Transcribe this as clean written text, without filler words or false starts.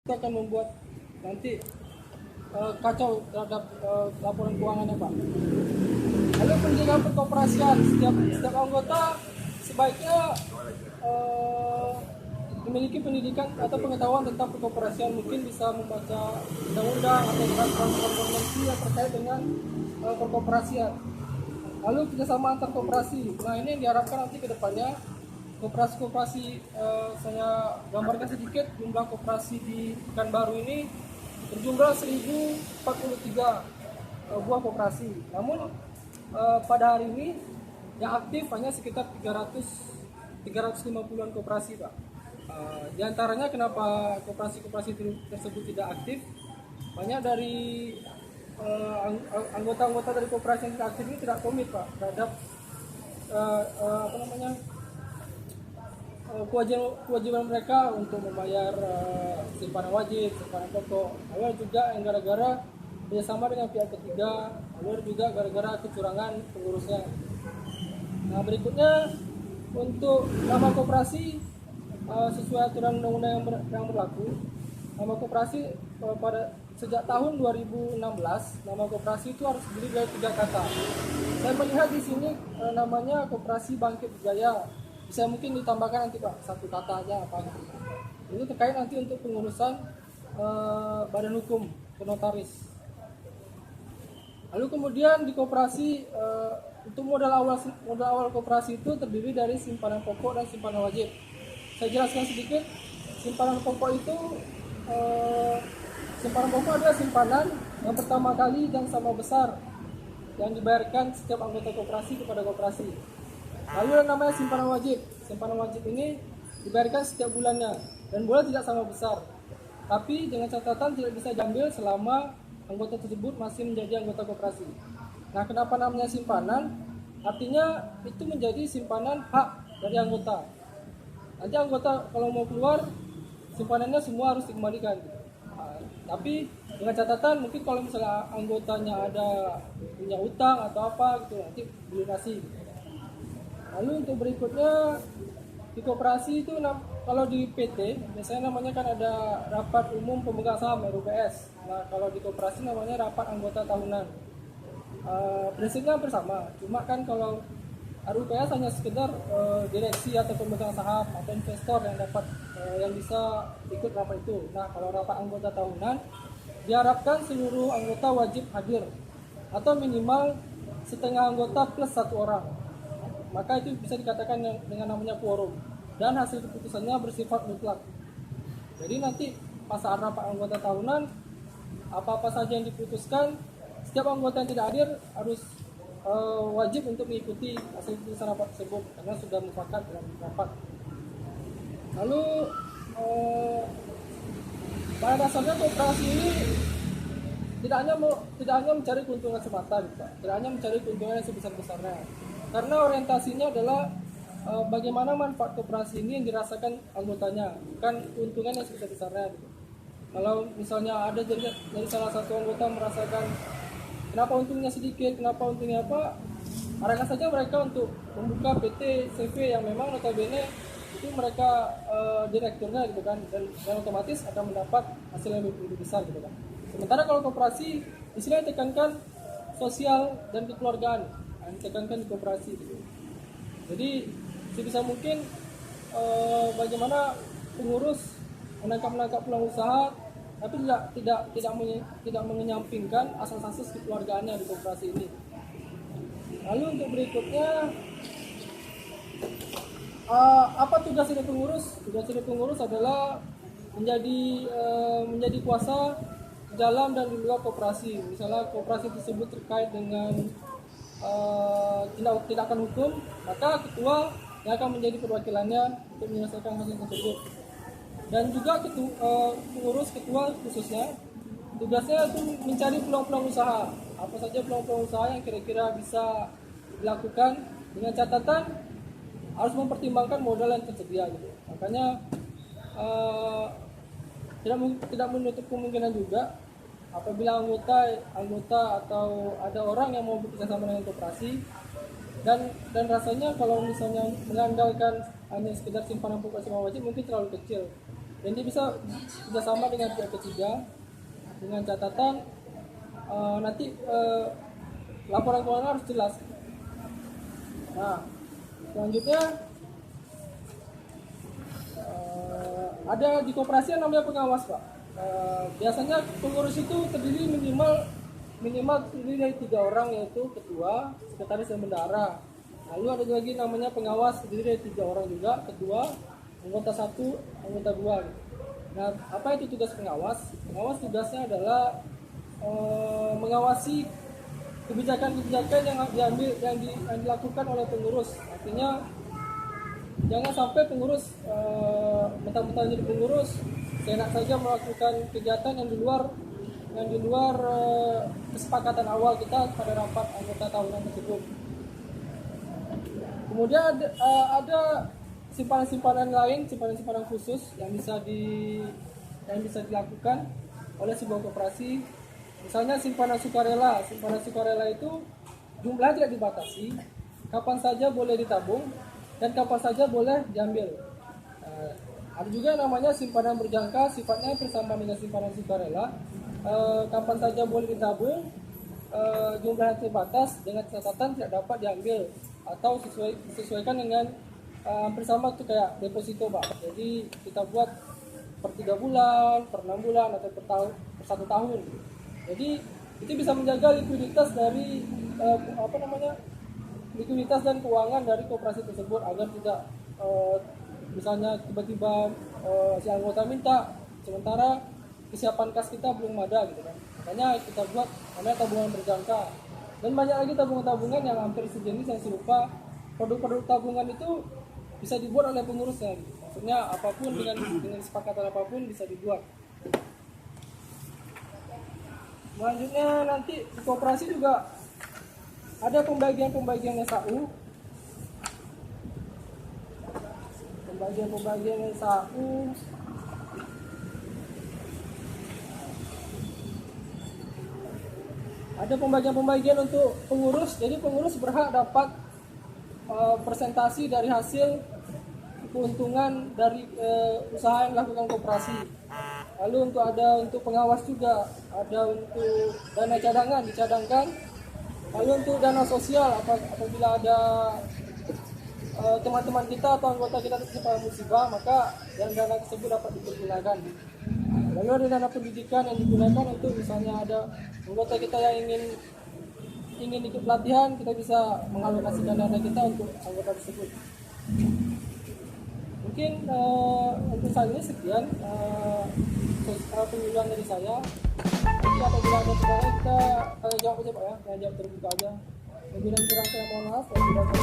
itu akan membuat nanti kacau terhadap laporan keuangannya, Pak. Lalu penjagaan perkoperasian, setiap anggota sebaiknya memiliki pendidikan atau pengetahuan tentang perkoperasian, mungkin bisa membaca undang-undang atau peraturan konvensi yang terkait dengan perkoperasian. Lalu kerjasama antar koperasi. Nah, ini yang diharapkan nanti ke depannya koperasi-koperasi, saya gambarkan sedikit jumlah koperasi di Pekanbaru ini berjumlah 1043 buah koperasi. Namun pada hari ini yang aktif hanya sekitar 350-an koperasi, Pak. Di antaranya kenapa koperasi-koperasi tersebut tidak aktif? Banyak dari anggota-anggota dari koperasi yang tidak aktif ini tidak komit, Pak, terhadap kewajiban mereka untuk membayar simpanan wajib, simpanan pokok. Lalu juga yang gara-gara bersama dengan pihak ketiga, lalu juga gara-gara kecurangan pengurusnya. Nah, berikutnya untuk nama koperasi sesuai aturan undang-undang yang berlaku, nama koperasi pada sejak tahun 2016 nama koperasi itu harus terdiri dari 3 kata. Saya melihat di sini namanya Koperasi Bangkit Jaya. Bisa mungkin ditambahkan nanti, Pak, 1 kata aja apa gitu. Itu terkait nanti untuk pengurusan badan hukum ke notaris. Lalu kemudian di koperasi untuk modal awal koperasi itu terdiri dari simpanan pokok dan simpanan wajib. Saya jelaskan sedikit. Simpanan pokok itu simpanan pokok adalah simpanan yang pertama kali dan sama besar yang dibayarkan setiap anggota koperasi kepada koperasi. Lalu yang namanya simpanan wajib. Simpanan wajib ini dibayarkan setiap bulannya dan boleh tidak sama besar. Tapi dengan catatan tidak bisa diambil selama anggota tersebut masih menjadi anggota koperasi. Nah, kenapa namanya simpanan? Artinya itu menjadi simpanan hak dari anggota. Nanti anggota kalau mau keluar, simpanannya semua harus dikembalikan. Nah, tapi dengan catatan mungkin kalau misalnya anggotanya ada punya utang atau apa gitu, nanti dilunasi. Lalu untuk berikutnya di koperasi itu kalau di PT biasanya namanya kan ada rapat umum pemegang saham RUPS. Nah, kalau di koperasi namanya rapat anggota tahunan. Prinsipnya bersama, cuma kan kalau RUPS hanya sekedar direksi atau pemegang saham atau investor yang dapat yang bisa ikut rapat itu. Nah, kalau rapat anggota tahunan diharapkan seluruh anggota wajib hadir atau minimal setengah anggota plus 1 orang. Maka itu bisa dikatakan dengan namanya quorum dan hasil keputusannya bersifat mutlak. Jadi nanti pas saat rapat anggota tahunan apa-apa saja yang diputuskan, setiap anggota yang tidak hadir harus wajib untuk mengikuti hasil keputusan rapat tersebut karena sudah mufakat dalam rapat. Lalu pada dasarnya koperasi ini tidak hanya mencari keuntungan semata, gitu, tidak hanya mencari keuntungan yang sebesar-besarnya. Karena orientasinya adalah bagaimana manfaat koperasi ini yang dirasakan anggotanya, bukan keuntungan yang sebesar-besarnya. Gitu. Kalau misalnya ada dari salah satu anggota merasakan kenapa untungnya sedikit, kenapa untungnya apa, arahkan saja mereka untuk membuka PT CV yang memang notabene itu mereka direkturnya gitu kan, dan otomatis akan mendapat hasil yang lebih besar gitu kan. Sementara kalau koperasi di sini tekankan sosial dan kekeluargaan, ditekankan di koperasi gitu. Jadi sebisa mungkin bagaimana pengurus menangkap peluang usaha tapi tidak mengenyampingkan asas-asas kekeluargaannya di koperasi ini. Lalu untuk berikutnya apa tugas dari pengurus? Tugas dari pengurus adalah menjadi kuasa di dalam dan di luar koperasi. Misalnya koperasi tersebut terkait dengan tindakan hukum, maka ketua yang akan menjadi perwakilannya untuk menyelesaikan hasil tersebut. Dan juga pengurus ketua khususnya tugasnya itu mencari peluang-peluang usaha. Apa saja peluang-peluang usaha yang kira-kira bisa dilakukan, dengan catatan harus mempertimbangkan modal yang tersedia gitu. Makanya tidak menutup kemungkinan juga apabila anggota atau ada orang yang mau bekerja sama dengan koperasi dan rasanya kalau misalnya mengandalkan hanya sekedar simpanan pokok sama wajib mungkin terlalu kecil. dan dia bisa bekerjasama dengan pihak ketiga dengan catatan nanti laporan keuangan harus jelas. Nah, selanjutnya ada di koperasi yang namanya pengawas, Pak. Biasanya pengurus itu terdiri minimal terdiri dari 3 orang, yaitu ketua, sekretaris, dan bendahara. Lalu ada lagi namanya pengawas terdiri dari 3 orang juga, ketua, anggota 1, anggota 2. Nah, apa itu tugas pengawas? Pengawas tugasnya adalah mengawasi kebijakan-kebijakan yang dilakukan oleh pengurus. Artinya jangan sampai pengurus mentang-mentang jadi pengurus seenak saja melakukan kegiatan yang di luar kesepakatan awal kita pada rapat anggota tahunan tersebut. Kemudian ada simpanan-simpanan lain, simpanan-simpanan khusus yang bisa dilakukan oleh sebuah koperasi. Misalnya simpanan sukarela. Simpanan sukarela itu jumlahnya tidak dibatasi, kapan saja boleh ditabung dan kapan saja boleh diambil. Ada juga namanya simpanan berjangka, sifatnya bersama dengan simpanan sukarela. Kapan saja boleh ditabung, jumlahnya terbatas dengan catatan tidak dapat diambil atau disesuaikan dengan hampir sama itu kayak deposito, Pak. Jadi kita buat per 3 bulan, per 6 bulan atau per 1 tahun. Jadi itu bisa menjaga likuiditas dari likuiditas dan keuangan dari koperasi tersebut agar tidak misalnya tiba-tiba si anggota minta sementara kesiapan kas kita belum ada gitu kan. Makanya kita buat namanya tabungan berjangka. Dan banyak lagi tabungan-tabungan yang hampir sejenis yang serupa. Produk-produk tabungan itu bisa dibuat oleh pengurusnya. Gitu. Maksudnya apapun dengan kesepakatan apapun bisa dibuat. Selanjutnya nanti di koperasi juga ada pembagian SAU. Pembagian SAU. Ada pembagian untuk pengurus. Jadi pengurus berhak dapat persentasi dari hasil keuntungan dari usaha yang dilakukan koperasi. Lalu untuk pengawas juga, ada untuk dana cadangan dicadangkan. Lalu untuk dana sosial apabila ada teman-teman kita atau anggota kita terkena musibah, maka dana tersebut dapat dipergunakan. Lalu ada dana pendidikan yang digunakan untuk misalnya ada anggota kita yang ingin ikut pelatihan, kita bisa mengalokasikan dana kita untuk anggota tersebut. Mungkin untuk saat ini sekian penjelasan dari saya. Jadi apabila ada pertanyaan kita tanya jawab aja, Pak, ya. Tanya jawab terbuka aja. Lebih dan kurang saya mohon maaf. Saya tidak tahu.